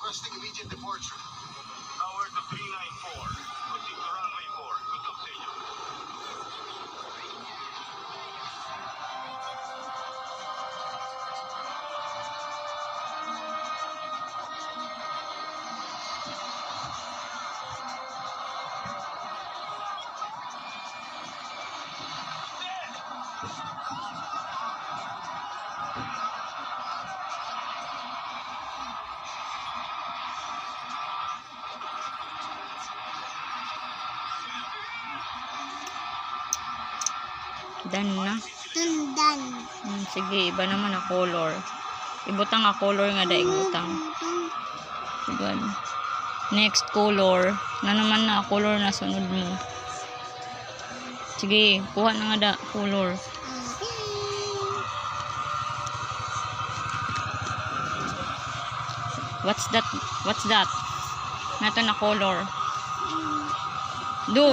requesting immediate departure. Tower to 394. Proceed to runway 4. Good luck sa inyo. Dan na. Tundan. Sige, iba naman na color. Ibutang nga color nga da ibutang. Good. Next color. Na naman na color na sunod mo. Sige, kuha na nga da color. What's that? What's that? Nato na color. No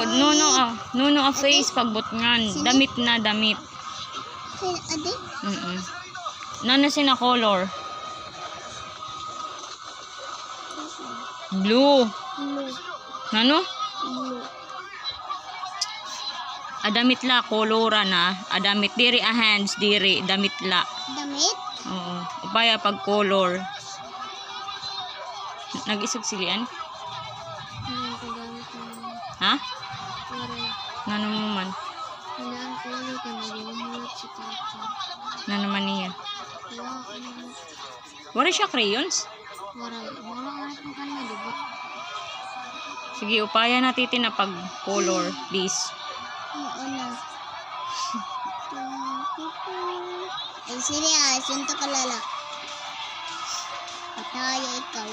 a face pagbutngan. Damit na damit. Adi? Nana sina color. Blue. Blue. Nano? Blue. Adamit la kolora na. Adamit diri a hands diri damit la. Damit? Oo. Upaya pag color. Nag-isog silian? Ano ko gamit mo? Ha? Oray. Nano mo man? Kailangan ko ulit na mag-iumulat si Tata. Nano man niya? Wala ko naman. Wala siya crayons? Waray. Wala ka na kung kanina, diba? Sige, upaya natin na pag color, please. Oo na. Ay, serious. Yung takalala. Pataya ikaw.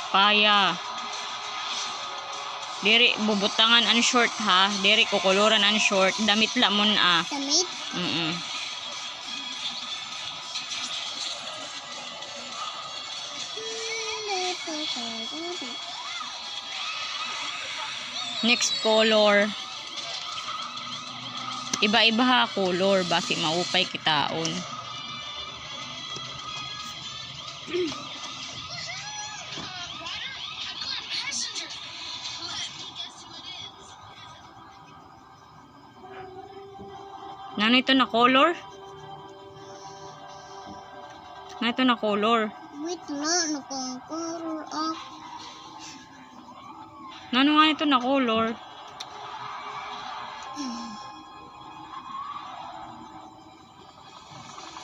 Paya. Diri bubutangan an short ha. Diri kukuluran an short. Damit lamon ah. Damit? Next color. Iba-iba ha color basi maupay kitaon. Nano ito na color? Na ito na color. Wait na, nakang-color up. Nano nga ito na color?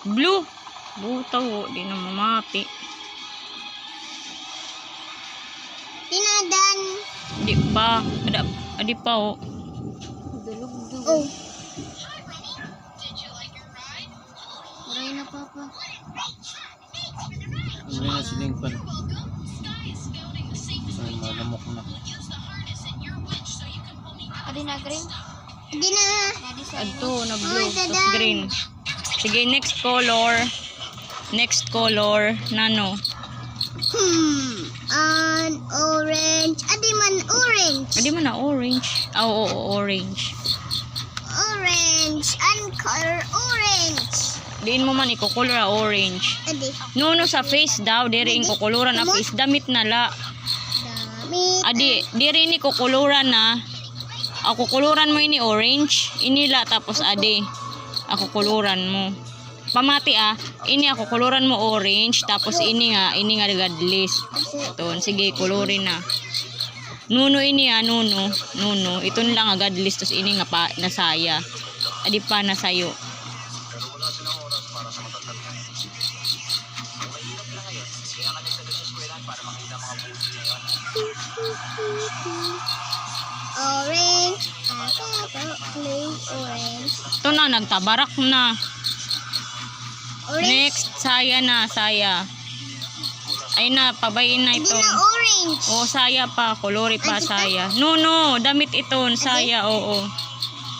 Blue. Butaw, di na mamati. Tinadan. Di pa. Adi pa oh. Dulog-dulog. Oh. Aray na, Papa. Ano na si Lingpan? Ay, malamok na. Adi na, green? Adi na. Adto na blue. Tapos green. Sige, next color. Next color. Nano? An orange. Adi man orange. Adi man na orange. Oo, orange. Orange. An color orange. Diin mo man ikukulor na orange. Adi. No sa face daw. Diri in kukuluran na face. Damit na la. Damit. Adi, diri ni kukuluran na. Ako kuluran mo ini orange. Inila tapos adi. Ako kuluran mo. Pamati ah. Ini ako kuluran mo orange. Tapos ini nga gadlis. Ito. Sige, kulurin na. Nuno ini ah. Nuno. Ito lang nga gadlis. Tapos ini nga pa nasaya. Adi pa nasayo. Pero wala silang oras para sa matatanda. Mahirap na ngayon. Kaya kami sa eskwelahan para makita mga buti ngayon. Orange. Blue. Orange. Ito na. Nagtabarak na. Orange. Next. Saya na. Saya. Ay na. Pabayin na Adi ito. na orange. O, saya pa. Kolori pa, Ay, saya. No. Damit iton. Saya, oo.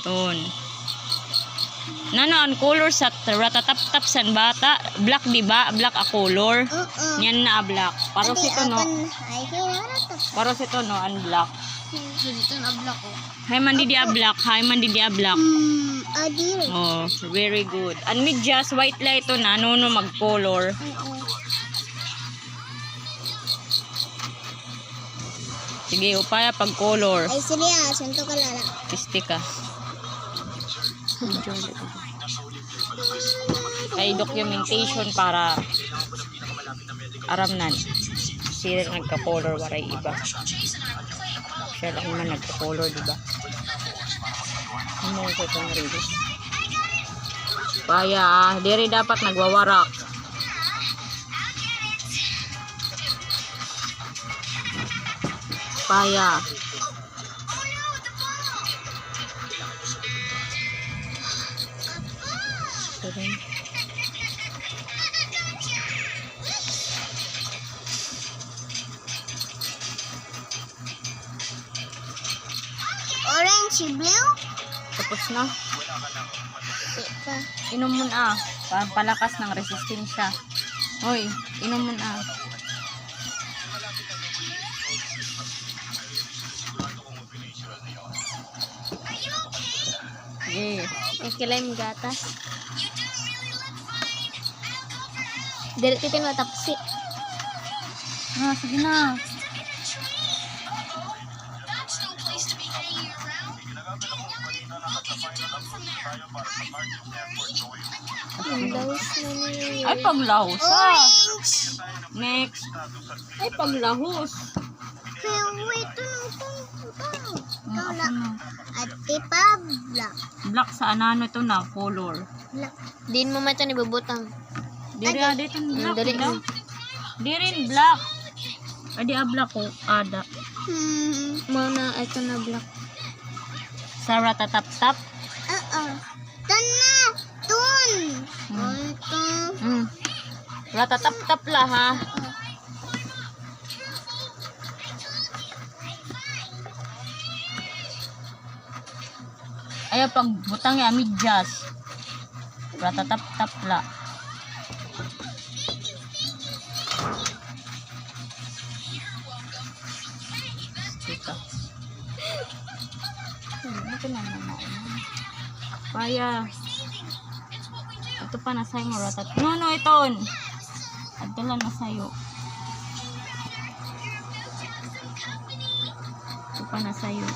Ton. Nano, ang color sa ratatap-tap san bata. Black, diba? Black a color. Yan na a black. Paros ito, no? Ay, kinarata. Paros ito, no? Ang black. Dito na black, oh. Hay man di a black. Hay man di a black. Adi. Oh, very good. And medyas, white light to na, no mag-color. Sige, upaya pag-color. Ay, sige ah. Santo ka lala. Pisti ka. Ay, documentation para aramnan. Sila nagka-color, waray iba. Siya lang naman nagka-color, diba? Ano ko itong release? Kaya, diri dapat nagwawarak. Kaya. Orange, blue. Tapos na. Ika. Inom mo na. Palakas ng resistensya. Hoy, inom mo na. Sige. Ay, kilay mo gatas. Dili titin matapsi. Ah, sige na. Ang lawas na niya. Ay, paglahos ah. Orange. Next. Ay, paglahos. Kaya wait, ito. Ano na? At tipa, black. Black sa anano ito na, color. Black. Din mo man ito nibubutang. Diri dito black. dali. Dali. Diri black. Adi black ko. Ada. Muna, ito na black. Sa ratatap-tap. Tan na! Tun! Ito. Ratatap-tap la ha. Ayaw pag butang ya medyas. Ratatap-tap la. Ito. Ito na naman. Kaya. Ito pa na sa'yo mo ratat. No, iton. Ito lang na sa'yo. Ito pa na sa'yo.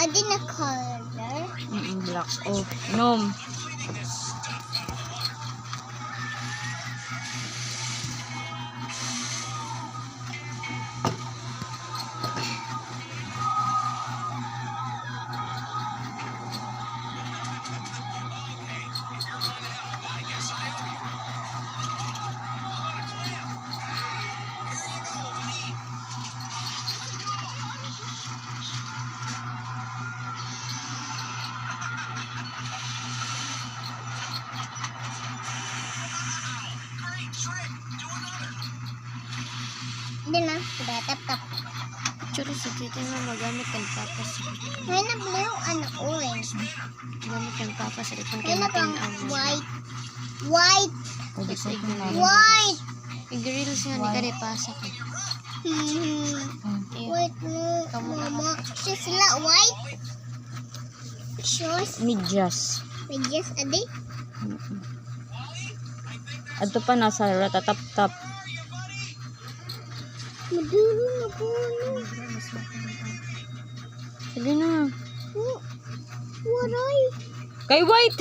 Adi na color. Black. Oh, nom. Hindi na. Tap. Tsura sa titin na magamit kang papa sa Kaya na blue, ano, orange. gamit kang papa sa ipon Kaya kay na pang matin ang white. White! Pwede ko ito na. White! i-grills nga ni kare pasa ka. White no, mama. Siya sila, white. Shoes. Medyas. Medyas, adi. Ito pa nasa ratatap-tap. Maduro na po. Sige na. Waray. Kay white.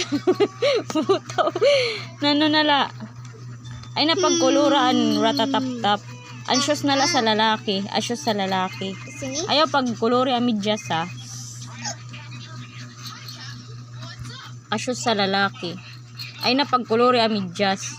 Puto. Nano nala. Ay napagkuluran ratatap-tap. Ansyos nala sa lalaki. Ansyos sa lalaki. Sini? Ayaw pagkuluri ang medyas ha. Ansyos sa lalaki. Ay napagkuluri ang medyas.